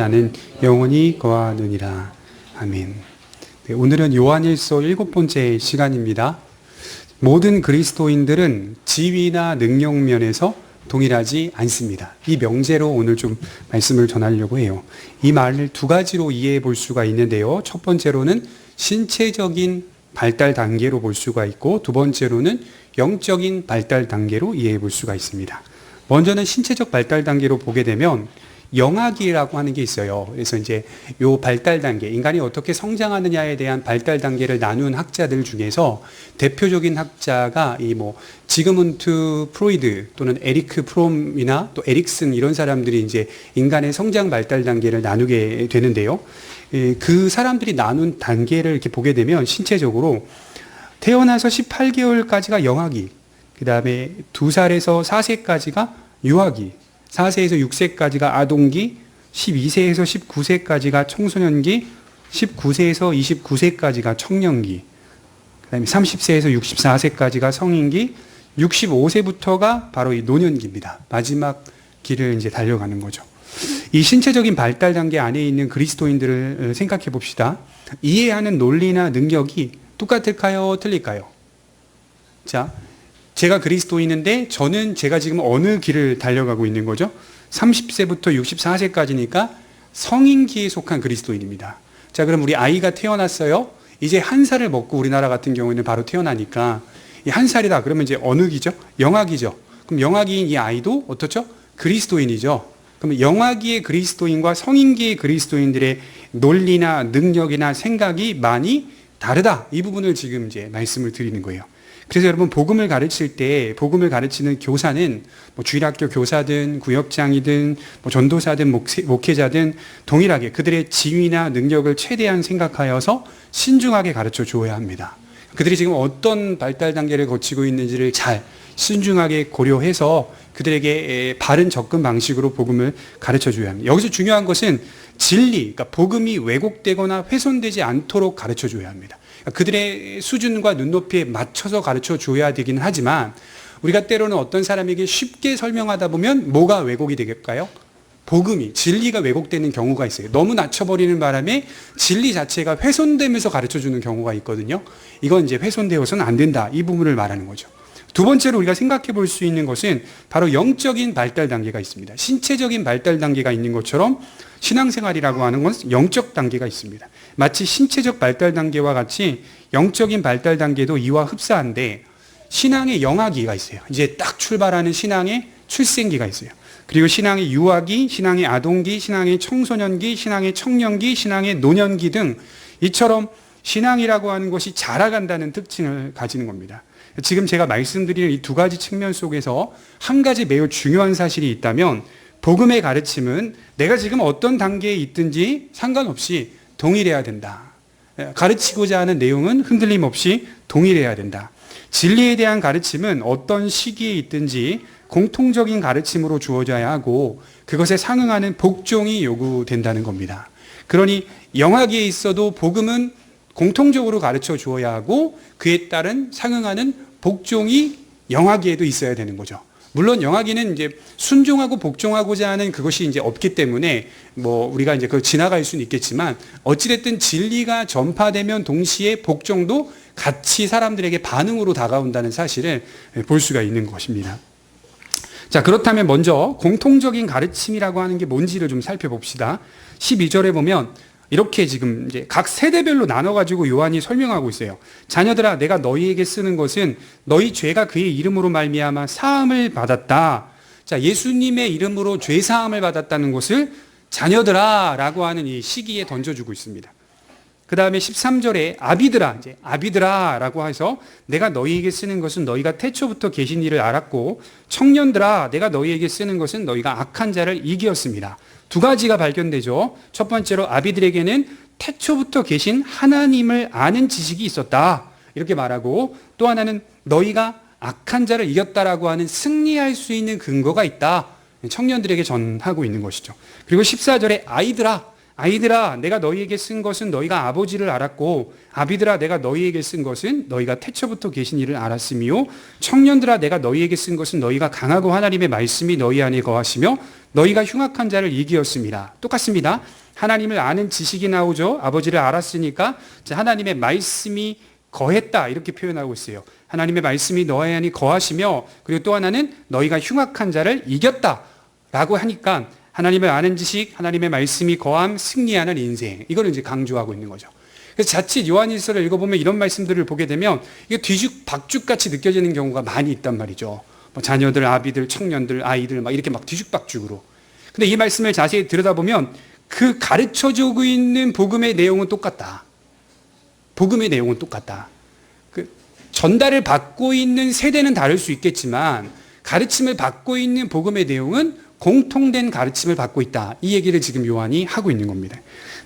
나는 영원히 거하느니라. 아멘. 네, 오늘은 요한일서 7번째 시간입니다. 모든 그리스도인들은 지위나 능력 면에서 동일하지 않습니다. 이 명제로 오늘 좀 말씀을 전하려고 해요. 이 말을 두 가지로 이해해 볼 수가 있는데요. 첫 번째로는 신체적인 발달 단계로 볼 수가 있고, 두 번째로는 영적인 발달 단계로 이해해 볼 수가 있습니다. 먼저는 신체적 발달 단계로 보게 되면 영아기라고 하는 게 있어요. 그래서 이제 요 발달 단계, 인간이 어떻게 성장하느냐에 대한 발달 단계를 나눈 학자들 중에서 대표적인 학자가 지그문트 프로이드 또는 에리크 프롬이나 또 에릭슨 이런 사람들이 이제 인간의 성장 발달 단계를 나누게 되는데요. 그 사람들이 나눈 단계를 이렇게 보게 되면 신체적으로 태어나서 18개월까지가 영아기, 그 다음에 2살에서 4세까지가 유아기, 4세에서 6세까지가 아동기, 12세에서 19세까지가 청소년기, 19세에서 29세까지가 청년기, 그 다음에 30세에서 64세까지가 성인기, 65세부터가 바로 이 노년기입니다. 마지막 길을 이제 달려가는 거죠. 이 신체적인 발달 단계 안에 있는 그리스도인들을 생각해 봅시다. 이해하는 논리나 능력이 똑같을까요? 틀릴까요? 자, 제가 그리스도인인데 제가 지금 어느 길을 달려가고 있는 거죠? 30세부터 64세까지니까 성인기에 속한 그리스도인입니다. 자, 그럼 우리 아이가 태어났어요. 이제 한 살을 먹고 우리나라 같은 경우에는 바로 태어나니까 이 한 살이다. 그러면 이제 어느 기죠? 영아기죠. 그럼 영아기인 이 아이도 어떻죠? 그리스도인이죠. 그럼 영아기의 그리스도인과 성인기의 그리스도인들의 논리나 능력이나 생각이 많이 다르다. 이 부분을 지금 이제 말씀을 드리는 거예요. 그래서 여러분, 복음을 가르칠 때 복음을 가르치는 교사는 주일학교 교사든 구역장이든 전도사든 목회자든 동일하게 그들의 지위나 능력을 최대한 생각하여서 신중하게 가르쳐 줘야 합니다. 그들이 지금 어떤 발달 단계를 거치고 있는지를 잘 신중하게 고려해서 그들에게 바른 접근 방식으로 복음을 가르쳐 줘야 합니다. 여기서 중요한 것은 진리, 그러니까 복음이 왜곡되거나 훼손되지 않도록 가르쳐 줘야 합니다. 그들의 수준과 눈높이에 맞춰서 가르쳐 줘야 되기는 하지만, 우리가 때로는 어떤 사람에게 쉽게 설명하다 보면 뭐가 왜곡이 되겠까요? 복음이, 진리가 왜곡되는 경우가 있어요. 너무 낮춰버리는 바람에 진리 자체가 훼손되면서 가르쳐 주는 경우가 있거든요. 이건 이제 훼손되어서는 안 된다. 이 부분을 말하는 거죠. 두 번째로 우리가 생각해 볼 수 있는 것은 바로 영적인 발달 단계가 있습니다. 신체적인 발달 단계가 있는 것처럼 신앙생활이라고 하는 건 영적 단계가 있습니다. 마치 신체적 발달 단계와 같이 영적인 발달 단계도 이와 흡사한데, 신앙의 영아기가 있어요. 이제 딱 출발하는 신앙의 출생기가 있어요. 그리고 신앙의 유아기, 신앙의 아동기, 신앙의 청소년기, 신앙의 청년기, 신앙의 노년기 등 이처럼 신앙이라고 하는 것이 자라간다는 특징을 가지는 겁니다. 지금 제가 말씀드리는 이 두 가지 측면 속에서 한 가지 매우 중요한 사실이 있다면, 복음의 가르침은 내가 지금 어떤 단계에 있든지 상관없이 동일해야 된다. 가르치고자 하는 내용은 흔들림 없이 동일해야 된다. 진리에 대한 가르침은 어떤 시기에 있든지 공통적인 가르침으로 주어져야 하고, 그것에 상응하는 복종이 요구된다는 겁니다. 그러니 영아기에 있어도 복음은 공통적으로 가르쳐 주어야 하고, 그에 따른 상응하는 복종이 영아기에도 있어야 되는 거죠. 물론 영아기는 이제 순종하고 복종하고자 하는 그것이 이제 없기 때문에 우리가 이제 그걸 지나갈 수는 있겠지만, 어찌됐든 진리가 전파되면 동시에 복종도 같이 사람들에게 반응으로 다가온다는 사실을 볼 수가 있는 것입니다. 자, 그렇다면 먼저 공통적인 가르침이라고 하는 게 뭔지를 좀 살펴봅시다. 12절에 보면 이렇게 지금 이제 각 세대별로 나눠가지고 요한이 설명하고 있어요. 자녀들아, 내가 너희에게 쓰는 것은 너희 죄가 그의 이름으로 말미암아 사함을 받았다. 자, 예수님의 이름으로 죄 사함을 받았다는 것을 자녀들아 라고 하는 이 시기에 던져주고 있습니다. 그 다음에 13절에 아비들아 라고 해서 내가 너희에게 쓰는 것은 너희가 태초부터 계신 이를 알았고, 청년들아, 내가 너희에게 쓰는 것은 너희가 악한 자를 이기었습니다. 두 가지가 발견되죠. 첫 번째로 아비들에게는 태초부터 계신 하나님을 아는 지식이 있었다, 이렇게 말하고, 또 하나는 너희가 악한 자를 이겼다라고 하는 승리할 수 있는 근거가 있다, 청년들에게 전하고 있는 것이죠. 그리고 14절에 아이들아 내가 너희에게 쓴 것은 너희가 아버지를 알았고 아비들아 내가 너희에게 쓴 것은 너희가 태초부터 계신 이를 알았으며 청년들아 내가 너희에게 쓴 것은 너희가 강하고 하나님의 말씀이 너희 안에 거하시며 너희가 흉악한 자를 이기었습니다. 똑같습니다. 하나님을 아는 지식이 나오죠. 아버지를 알았으니까 하나님의 말씀이 거했다 이렇게 표현하고 있어요. 하나님의 말씀이 너희 안에 거하시며 그리고 또 하나는 너희가 흉악한 자를 이겼다 라고 하니까 하나님을 아는 지식, 하나님의 말씀이 거함, 승리하는 인생 이거를 이제 강조하고 있는 거죠. 그래서 자칫 요한일서를 읽어보면 이런 말씀들을 보게 되면 이게 뒤죽박죽같이 느껴지는 경우가 많이 있단 말이죠. 뭐 자녀들, 아비들, 청년들, 아이들 막 이렇게 막 뒤죽박죽으로. 근데 이 말씀을 자세히 들여다보면 그 가르쳐주고 있는 복음의 내용은 똑같다. 복음의 내용은 똑같다. 그 전달을 받고 있는 세대는 다를 수 있겠지만 가르침을 받고 있는 복음의 내용은 공통된 가르침을 받고 있다. 이 얘기를 지금 요한이 하고 있는 겁니다.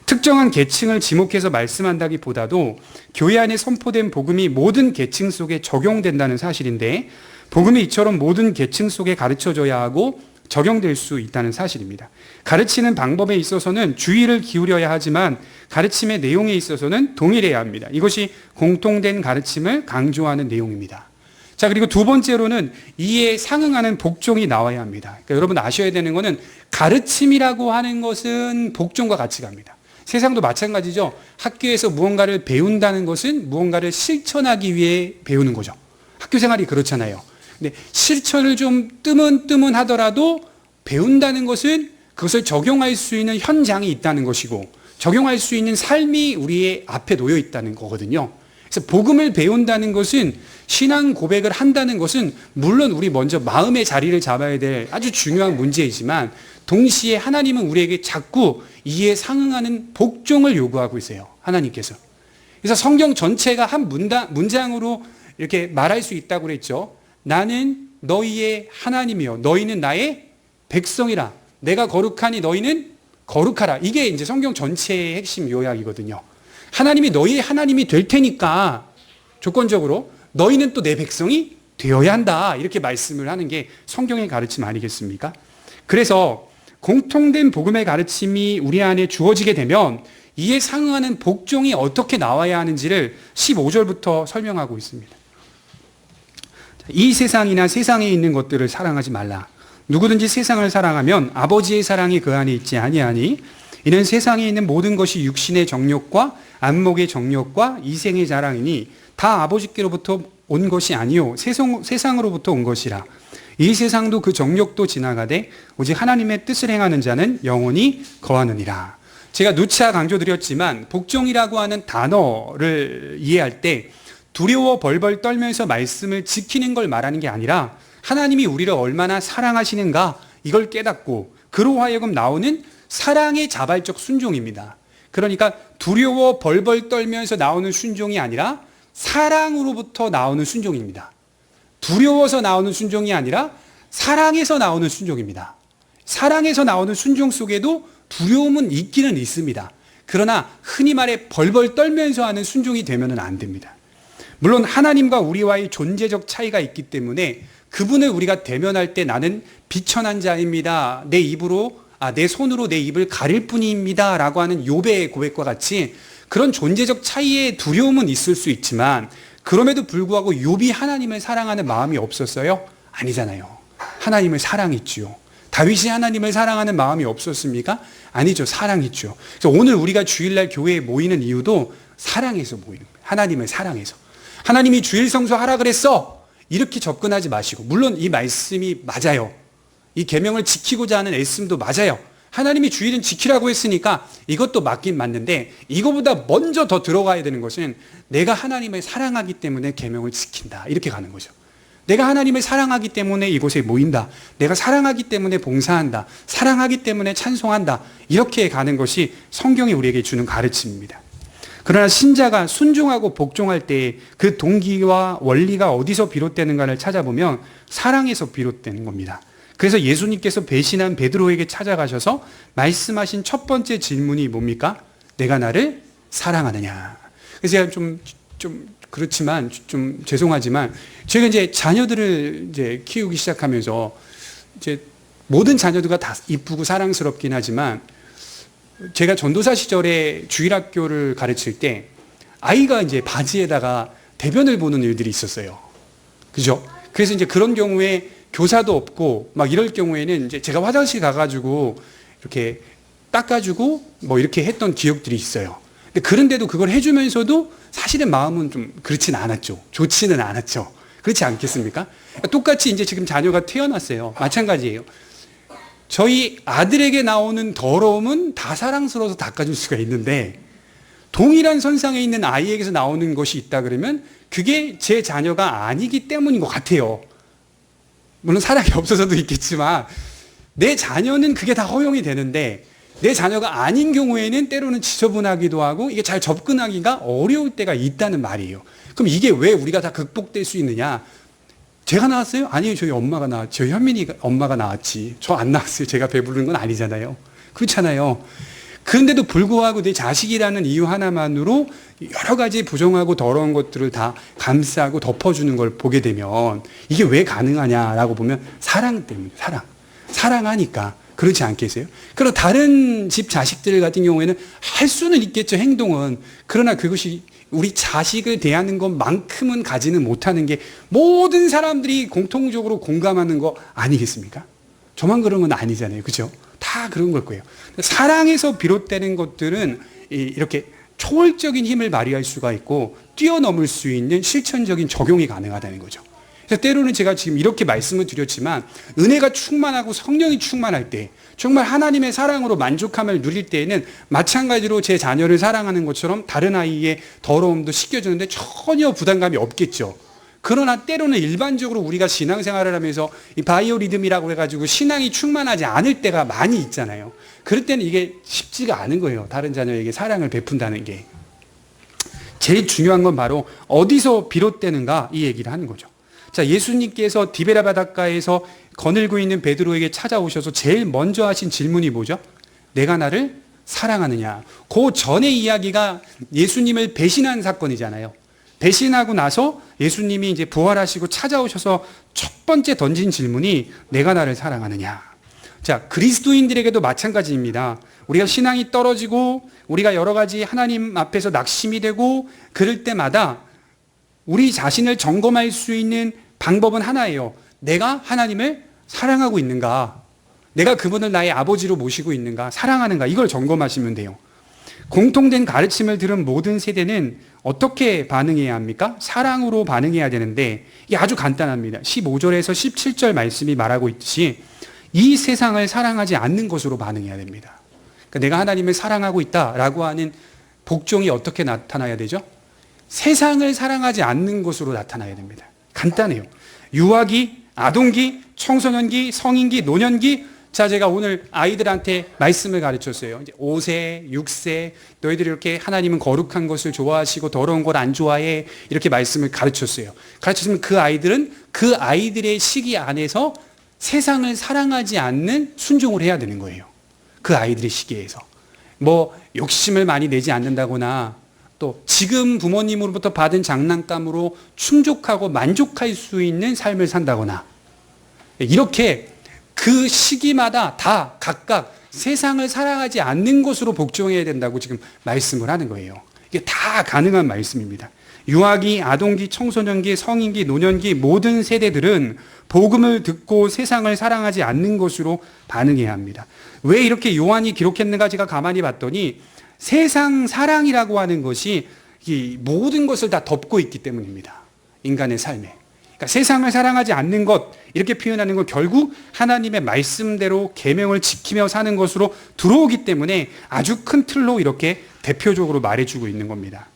특정한 계층을 지목해서 말씀한다기보다도 교회 안에 선포된 복음이 모든 계층 속에 적용된다는 사실인데 복음이 이처럼 모든 계층 속에 가르쳐져야 하고 적용될 수 있다는 사실입니다. 가르치는 방법에 있어서는 주의를 기울여야 하지만 가르침의 내용에 있어서는 동일해야 합니다. 이것이 공통된 가르침을 강조하는 내용입니다. 자, 그리고 두 번째로는 이에 상응하는 복종이 나와야 합니다. 그러니까 여러분 아셔야 되는 것은 가르침이라고 하는 것은 복종과 같이 갑니다. 세상도 마찬가지죠. 학교에서 무언가를 배운다는 것은 무언가를 실천하기 위해 배우는 거죠. 학교 생활이 그렇잖아요. 근데 실천을 좀 뜨문뜨문하더라도 배운다는 것은 그것을 적용할 수 있는 현장이 있다는 것이고 적용할 수 있는 삶이 우리의 앞에 놓여 있다는 거거든요. 그래서 복음을 배운다는 것은 신앙 고백을 한다는 것은 물론 우리 먼저 마음의 자리를 잡아야 될 아주 중요한 문제이지만 동시에 하나님은 우리에게 자꾸 이에 상응하는 복종을 요구하고 있어요. 하나님께서. 그래서 성경 전체가 한 문장으로 이렇게 말할 수 있다고 그랬죠. 나는 너희의 하나님이요 너희는 나의 백성이라. 내가 거룩하니 너희는 거룩하라. 이게 이제 성경 전체의 핵심 요약이거든요. 하나님이 너희의 하나님이 될 테니까 조건적으로 너희는 또 내 백성이 되어야 한다. 이렇게 말씀을 하는 게 성경의 가르침 아니겠습니까? 그래서 공통된 복음의 가르침이 우리 안에 주어지게 되면 이에 상응하는 복종이 어떻게 나와야 하는지를 15절부터 설명하고 있습니다. 이 세상이나 세상에 있는 것들을 사랑하지 말라. 누구든지 세상을 사랑하면 아버지의 사랑이 그 안에 있지 아니하니 이는 세상에 있는 모든 것이 육신의 정욕과 안목의 정욕과 이생의 자랑이니 다 아버지께로부터 온 것이 아니요 세상으로부터 온 것이라. 이 세상도 그 정욕도 지나가되 오직 하나님의 뜻을 행하는 자는 영원히 거하느니라. 제가 누차 강조드렸지만 복종이라고 하는 단어를 이해할 때 두려워 벌벌 떨면서 말씀을 지키는 걸 말하는 게 아니라 하나님이 우리를 얼마나 사랑하시는가 이걸 깨닫고 그로 하여금 나오는 사랑의 자발적 순종입니다. 그러니까 두려워 벌벌 떨면서 나오는 순종이 아니라 사랑으로부터 나오는 순종입니다. 두려워서 나오는 순종이 아니라 사랑에서 나오는 순종입니다. 사랑에서 나오는 순종 속에도 두려움은 있기는 있습니다. 그러나 흔히 말해 벌벌 떨면서 하는 순종이 되면 안 됩니다. 물론 하나님과 우리와의 존재적 차이가 있기 때문에 그분을 우리가 대면할 때 나는 비천한 자입니다. 내 손으로 내 입을 가릴 뿐입니다. 라고 하는 욥의 고백과 같이 그런 존재적 차이의 두려움은 있을 수 있지만 그럼에도 불구하고 욥이 하나님을 사랑하는 마음이 없었어요? 아니잖아요. 하나님을 사랑했지요. 다윗이 하나님을 사랑하는 마음이 없었습니까? 아니죠. 사랑했죠. 그래서 오늘 우리가 주일날 교회에 모이는 이유도 사랑해서 모이는 거예요. 하나님을 사랑해서. 하나님이 주일 성수하라 그랬어. 이렇게 접근하지 마시고 물론 이 말씀이 맞아요. 이 계명을 지키고자 하는 애씀도 맞아요. 하나님이 주일은 지키라고 했으니까 이것도 맞긴 맞는데 이거보다 먼저 더 들어가야 되는 것은 내가 하나님을 사랑하기 때문에 계명을 지킨다. 이렇게 가는 거죠. 내가 하나님을 사랑하기 때문에 이곳에 모인다. 내가 사랑하기 때문에 봉사한다. 사랑하기 때문에 찬송한다. 이렇게 가는 것이 성경이 우리에게 주는 가르침입니다. 그러나 신자가 순종하고 복종할 때 그 동기와 원리가 어디서 비롯되는가를 찾아보면 사랑에서 비롯되는 겁니다. 그래서 예수님께서 배신한 베드로에게 찾아가셔서 말씀하신 첫 번째 질문이 뭡니까? 내가 나를 사랑하느냐. 그래서 제가 좀 그렇지만 좀 죄송하지만 제가 이제 자녀들을 이제 키우기 시작하면서 이제 모든 자녀들과 다 이쁘고 사랑스럽긴 하지만 제가 전도사 시절에 주일학교를 가르칠 때 아이가 이제 바지에다가 대변을 보는 일들이 있었어요. 그죠? 그래서 이제 그런 경우에 교사도 없고 막 이럴 경우에는 이제 제가 화장실 가가지고 이렇게 닦아주고 뭐 이렇게 했던 기억들이 있어요. 근데 그런데도 그걸 해주면서도 사실은 마음은 좀 그렇진 않았죠. 좋지는 않았죠. 그렇지 않겠습니까? 똑같이 이제 지금 자녀가 태어났어요. 마찬가지예요. 저희 아들에게 나오는 더러움은 다 사랑스러워서 닦아줄 수가 있는데 동일한 선상에 있는 아이에게서 나오는 것이 있다 그러면 그게 제 자녀가 아니기 때문인 것 같아요. 물론 사랑이 없어서도 있겠지만 내 자녀는 그게 다 허용이 되는데 내 자녀가 아닌 경우에는 때로는 지저분하기도 하고 이게 잘 접근하기가 어려울 때가 있다는 말이에요. 그럼 이게 왜 우리가 다 극복될 수 있느냐? 제가 나왔어요? 아니요, 저희 엄마가 나왔죠. 저희 현민이 엄마가 나왔지. 저 안 나왔어요. 제가 배부른 건 아니잖아요. 그렇잖아요. 그런데도 불구하고 내 자식이라는 이유 하나만으로 여러 가지 부정하고 더러운 것들을 다 감싸고 덮어주는 걸 보게 되면 이게 왜 가능하냐라고 보면 사랑 때문에, 사랑하니까. 그렇지 않겠어요? 그러나 다른 집 자식들 같은 경우에는 할 수는 있겠죠, 행동은. 그러나 그것이 우리 자식을 대하는 것만큼은 가지는 못하는 게 모든 사람들이 공통적으로 공감하는 거 아니겠습니까? 저만 그런 건 아니잖아요. 그죠? 다 그런 걸 거예요. 사랑에서 비롯되는 것들은 이렇게 초월적인 힘을 발휘할 수가 있고 뛰어넘을 수 있는 실천적인 적용이 가능하다는 거죠. 그래서 때로는 제가 지금 이렇게 말씀을 드렸지만 은혜가 충만하고 성령이 충만할 때 정말 하나님의 사랑으로 만족함을 누릴 때에는 마찬가지로 제 자녀를 사랑하는 것처럼 다른 아이의 더러움도 씻겨주는데 전혀 부담감이 없겠죠. 그러나 때로는 일반적으로 우리가 신앙생활을 하면서 이 바이오 리듬이라고 해가지고 신앙이 충만하지 않을 때가 많이 있잖아요. 그럴 때는 이게 쉽지가 않은 거예요. 다른 자녀에게 사랑을 베푼다는 게. 제일 중요한 건 바로 어디서 비롯되는가 이 얘기를 하는 거죠. 자, 예수님께서 디베라 바닷가에서 거닐고 있는 베드로에게 찾아오셔서 제일 먼저 하신 질문이 뭐죠? 내가 나를 사랑하느냐. 그 전의 이야기가 예수님을 배신한 사건이잖아요. 배신하고 나서 예수님이 이제 부활하시고 찾아오셔서 첫 번째 던진 질문이 내가 나를 사랑하느냐. 자, 그리스도인들에게도 마찬가지입니다. 우리가 신앙이 떨어지고 우리가 여러 가지 하나님 앞에서 낙심이 되고 그럴 때마다 우리 자신을 점검할 수 있는 방법은 하나예요. 내가 하나님을 사랑하고 있는가? 내가 그분을 나의 아버지로 모시고 있는가? 사랑하는가? 이걸 점검하시면 돼요. 공통된 가르침을 들은 모든 세대는 어떻게 반응해야 합니까? 사랑으로 반응해야 되는데 이게 아주 간단합니다. 15절에서 17절 말씀이 말하고 있듯이 이 세상을 사랑하지 않는 것으로 반응해야 됩니다. 그러니까 내가 하나님을 사랑하고 있다라고 하는 복종이 어떻게 나타나야 되죠? 세상을 사랑하지 않는 것으로 나타나야 됩니다. 간단해요. 유아기, 아동기, 청소년기, 성인기, 노년기. 자, 제가 오늘 아이들한테 말씀을 가르쳤어요. 이제 5세, 6세, 너희들이 이렇게 하나님은 거룩한 것을 좋아하시고 더러운 걸 안 좋아해. 이렇게 말씀을 가르쳤어요. 가르쳤으면 그 아이들은 그 아이들의 시기 안에서 세상을 사랑하지 않는 순종을 해야 되는 거예요. 그 아이들의 시기에서. 뭐 욕심을 많이 내지 않는다거나 또 지금 부모님으로부터 받은 장난감으로 충족하고 만족할 수 있는 삶을 산다거나 이렇게 그 시기마다 다 각각 세상을 사랑하지 않는 것으로 복종해야 된다고 지금 말씀을 하는 거예요. 이게 다 가능한 말씀입니다. 유아기, 아동기, 청소년기, 성인기, 노년기 모든 세대들은 복음을 듣고 세상을 사랑하지 않는 것으로 반응해야 합니다. 왜 이렇게 요한이 기록했는가 제가 가만히 봤더니 세상 사랑이라고 하는 것이 이 모든 것을 다 덮고 있기 때문입니다. 인간의 삶에. 그러니까 세상을 사랑하지 않는 것 이렇게 표현하는 건 결국 하나님의 말씀대로 계명을 지키며 사는 것으로 들어오기 때문에 아주 큰 틀로 이렇게 대표적으로 말해주고 있는 겁니다.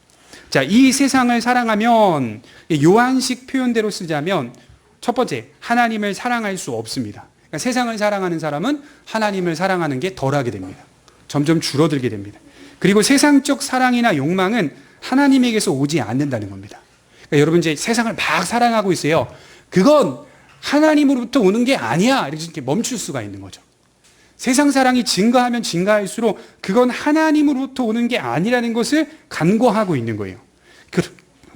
자, 이 세상을 사랑하면 요한식 표현대로 쓰자면 첫 번째 하나님을 사랑할 수 없습니다. 그러니까 세상을 사랑하는 사람은 하나님을 사랑하는 게 덜하게 됩니다. 점점 줄어들게 됩니다. 그리고 세상적 사랑이나 욕망은 하나님에게서 오지 않는다는 겁니다. 그러니까 여러분 이제 세상을 막 사랑하고 있어요. 그건 하나님으로부터 오는 게 아니야. 이렇게 멈출 수가 있는 거죠. 세상 사랑이 증가하면 증가할수록 그건 하나님으로부터 오는 게 아니라는 것을 간과하고 있는 거예요.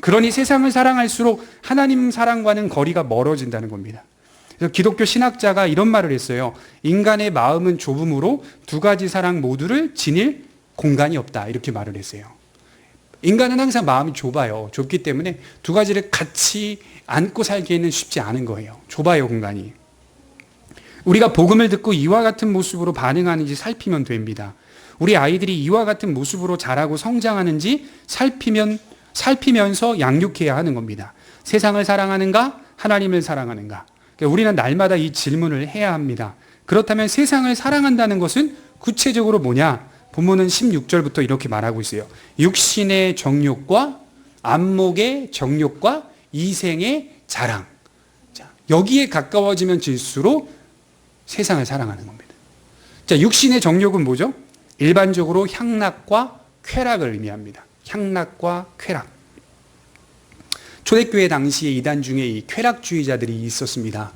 그러니 세상을 사랑할수록 하나님 사랑과는 거리가 멀어진다는 겁니다. 그래서 기독교 신학자가 이런 말을 했어요. 인간의 마음은 좁음으로 두 가지 사랑 모두를 지닐 공간이 없다. 이렇게 말을 했어요. 인간은 항상 마음이 좁아요. 좁기 때문에 두 가지를 같이 안고 살기에는 쉽지 않은 거예요. 좁아요, 공간이. 우리가 복음을 듣고 이와 같은 모습으로 반응하는지 살피면 됩니다. 우리 아이들이 이와 같은 모습으로 자라고 성장하는지 살피면서 양육해야 하는 겁니다. 세상을 사랑하는가? 하나님을 사랑하는가? 그러니까 우리는 날마다 이 질문을 해야 합니다. 그렇다면 세상을 사랑한다는 것은 구체적으로 뭐냐? 본문은 16절부터 이렇게 말하고 있어요. 육신의 정욕과 안목의 정욕과 이생의 자랑. 자, 여기에 가까워지면 질수록 세상을 사랑하는 겁니다. 자, 육신의 정욕은 뭐죠? 일반적으로 향락과 쾌락을 의미합니다. 향락과 쾌락. 초대교회 당시에 이단 중에 이 쾌락주의자들이 있었습니다.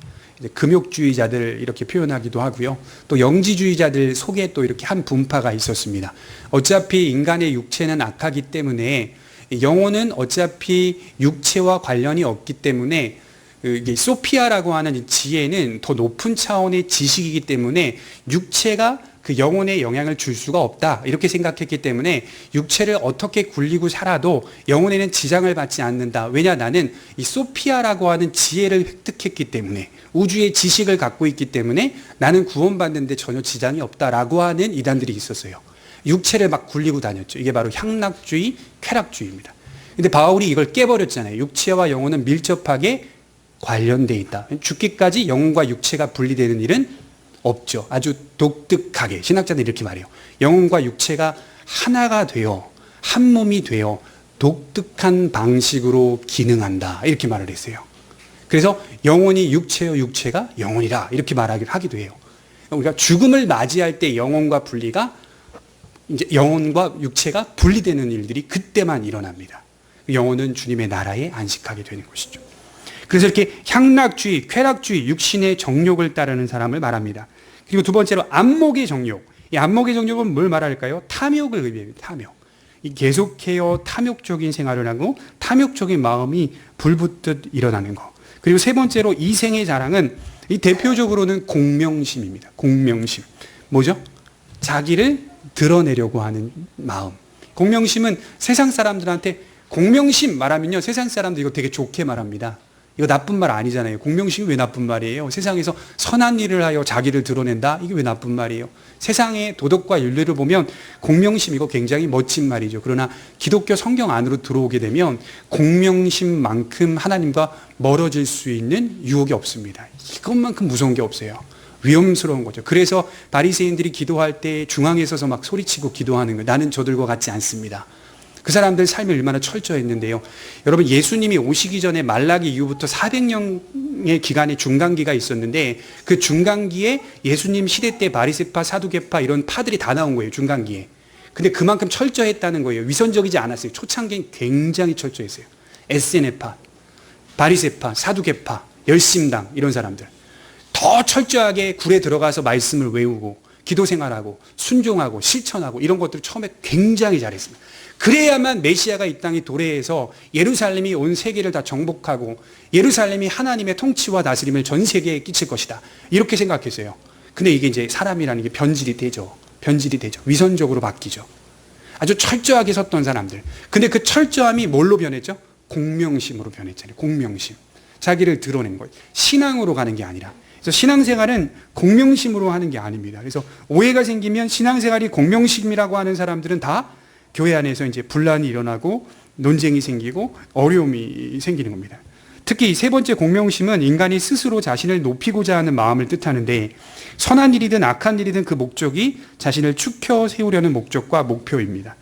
금욕주의자들 이렇게 표현하기도 하고요. 또 영지주의자들 속에 또 이렇게 한 분파가 있었습니다. 어차피 인간의 육체는 악하기 때문에 영혼은 어차피 육체와 관련이 없기 때문에 이게 소피아라고 하는 지혜는 더 높은 차원의 지식이기 때문에 육체가 그 영혼에 영향을 줄 수가 없다. 이렇게 생각했기 때문에 육체를 어떻게 굴리고 살아도 영혼에는 지장을 받지 않는다. 왜냐? 나는 이 소피아라고 하는 지혜를 획득했기 때문에 우주의 지식을 갖고 있기 때문에 나는 구원받는데 전혀 지장이 없다라고 하는 이단들이 있었어요. 육체를 막 굴리고 다녔죠. 이게 바로 향락주의, 쾌락주의입니다. 근데 바울이 이걸 깨버렸잖아요. 육체와 영혼은 밀접하게 관련돼 있다. 죽기까지 영혼과 육체가 분리되는 일은 없죠. 아주 독특하게 신학자들이 이렇게 말해요. 영혼과 육체가 하나가 되어 한 몸이 되어 독특한 방식으로 기능한다. 이렇게 말을 했어요. 그래서 영혼이 육체요, 육체가 영혼이라 이렇게 말하기도 해요. 우리가 죽음을 맞이할 때 영혼과 분리가 이제 영혼과 육체가 분리되는 일들이 그때만 일어납니다. 영혼은 주님의 나라에 안식하게 되는 것이죠. 그래서 이렇게 향락주의, 쾌락주의, 육신의 정욕을 따르는 사람을 말합니다. 그리고 두 번째로 안목의 정욕. 이 안목의 정욕은 뭘 말할까요? 탐욕을 의미합니다. 탐욕. 이 계속해요 탐욕적인 생활을 하고 탐욕적인 마음이 불붙듯 일어나는 거. 그리고 세 번째로 이생의 자랑은 이 대표적으로는 공명심입니다. 공명심. 뭐죠? 자기를 드러내려고 하는 마음. 공명심은 세상 사람들한테 공명심 말하면요. 세상 사람들 이거 되게 좋게 말합니다. 이거 나쁜 말 아니잖아요. 공명심이 왜 나쁜 말이에요? 세상에서 선한 일을 하여 자기를 드러낸다? 이게 왜 나쁜 말이에요? 세상의 도덕과 윤리를 보면 공명심 이거 굉장히 멋진 말이죠. 그러나 기독교 성경 안으로 들어오게 되면 공명심만큼 하나님과 멀어질 수 있는 유혹이 없습니다. 이것만큼 무서운 게 없어요. 위험스러운 거죠. 그래서 바리새인들이 기도할 때 중앙에 서서 막 소리치고 기도하는 거예요. 나는 저들과 같지 않습니다. 그 사람들 삶이 얼마나 철저했는데요. 여러분 예수님이 오시기 전에 말라기 이후부터 400년의 기간의 중간기가 있었는데 그 중간기에 예수님 시대 때 바리새파, 사두개파 이런 파들이 다 나온 거예요. 중간기에. 근데 그만큼 철저했다는 거예요. 위선적이지 않았어요. 초창기엔 굉장히 철저했어요. 에세네파, 바리새파, 사두개파, 열심당 이런 사람들. 더 철저하게 굴에 들어가서 말씀을 외우고 기도 생활하고 순종하고 실천하고 이런 것들을 처음에 굉장히 잘했습니다. 그래야만 메시아가 이 땅에 도래해서 예루살렘이 온 세계를 다 정복하고 예루살렘이 하나님의 통치와 다스림을 전 세계에 끼칠 것이다. 이렇게 생각했어요. 근데 이게 이제 사람이라는 게 변질이 되죠. 변질이 되죠. 위선적으로 바뀌죠. 아주 철저하게 섰던 사람들. 근데 그 철저함이 뭘로 변했죠? 공명심으로 변했잖아요. 공명심. 자기를 드러낸 거예요. 신앙으로 가는 게 아니라. 그래서 신앙생활은 공명심으로 하는 게 아닙니다. 그래서 오해가 생기면 신앙생활이 공명심이라고 하는 사람들은 다 교회 안에서 이제 분란이 일어나고 논쟁이 생기고 어려움이 생기는 겁니다. 특히 세 번째 공명심은 인간이 스스로 자신을 높이고자 하는 마음을 뜻하는데 선한 일이든 악한 일이든 그 목적이 자신을 축혀 세우려는 목적과 목표입니다.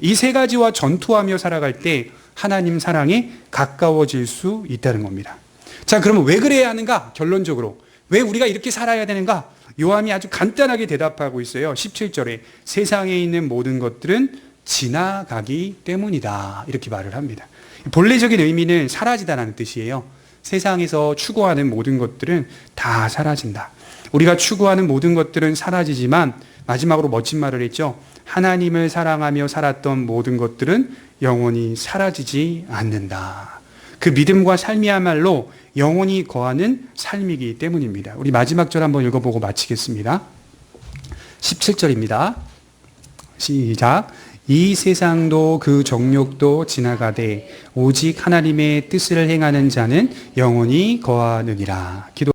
이 세 가지와 전투하며 살아갈 때 하나님 사랑에 가까워질 수 있다는 겁니다. 자, 그러면 왜 그래야 하는가? 결론적으로 왜 우리가 이렇게 살아야 되는가? 요한이 아주 간단하게 대답하고 있어요. 17절에 세상에 있는 모든 것들은 지나가기 때문이다. 이렇게 말을 합니다. 본래적인 의미는 사라지다라는 뜻이에요. 세상에서 추구하는 모든 것들은 다 사라진다. 우리가 추구하는 모든 것들은 사라지지만 마지막으로 멋진 말을 했죠. 하나님을 사랑하며 살았던 모든 것들은 영원히 사라지지 않는다. 그 믿음과 삶이야말로 영원히 거하는 삶이기 때문입니다. 우리 마지막 절 한번 읽어보고 마치겠습니다. 17절입니다. 시작. 이 세상도 그 정욕도 지나가되 오직 하나님의 뜻을 행하는 자는 영원히 거하느니라. 기도